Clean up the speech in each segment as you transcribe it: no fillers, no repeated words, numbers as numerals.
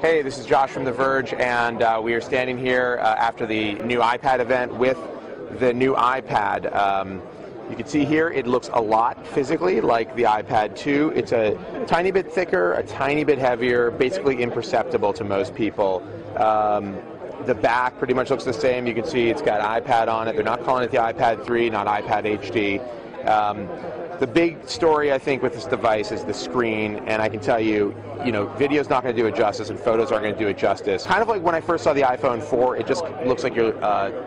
Hey, this is Josh from The Verge, and we are standing here after the new iPad event with the new iPad. You can see here it looks a lot physically like the iPad 2. It's a tiny bit thicker, a tiny bit heavier, basically imperceptible to most people. The back pretty much looks the same. You can see it's got iPad on it. They're not calling it the iPad 3, not iPad HD. The big story, I think, with this device is the screen, and I can tell you, video's not going to do it justice, and photos aren't going to do it justice. Kind of like when I first saw the iPhone 4, it just looks like you're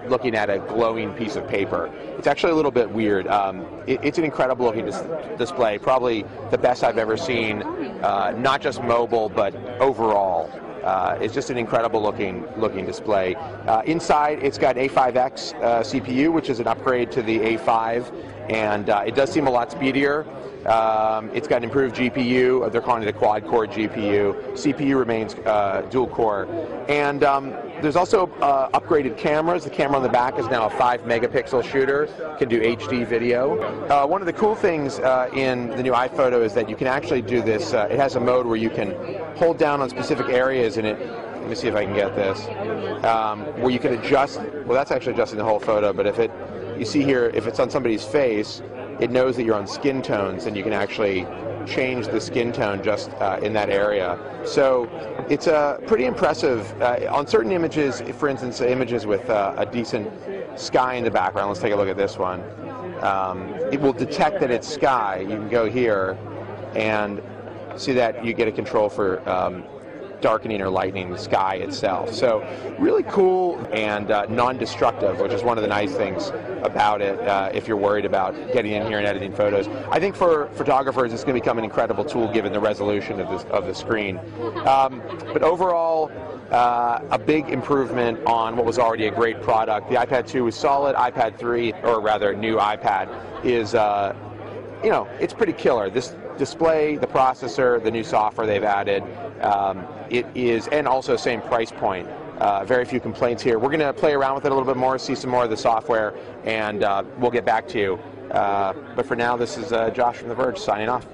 looking at a glowing piece of paper. It's actually a little bit weird. It's an incredible looking display, probably the best I've ever seen, not just mobile, but overall. It's just an incredible looking display. Inside, it's got an A5X CPU, which is an upgrade to the A5, and it does seem a lot speedier. It's got an improved GPU. They're calling it a quad-core GPU. CPU remains dual-core. And there's also upgraded cameras. The camera on the back is now a 5-megapixel shooter, can do HD video. One of the cool things in the new iPhoto is that you can actually do this. It has a mode where you can hold down on specific areas in it. Let me see if I can get this. Where you can adjust. Well, that's actually adjusting the whole photo, but you see here, if it's on somebody's face, it knows that you're on skin tones, and you can actually change the skin tone just in that area. So it's pretty impressive. On certain images, for instance, images with a decent sky in the background, let's take a look at this one. It will detect that it's sky. You can go here and see that you get a control for darkening or lightening the sky itself. So really cool and non-destructive, which is one of the nice things about it if you're worried about getting in here and editing photos. I think for photographers it's going to become an incredible tool given the resolution of the screen. But overall, a big improvement on what was already a great product. The iPad 2 was solid. iPad 3, or rather new iPad, is it's pretty killer. This display, the processor, the new software they've added, it is, and also same price point. Very few complaints here. We're going to play around with it a little bit more, see some more of the software, and we'll get back to you. But for now, this is Josh from The Verge signing off.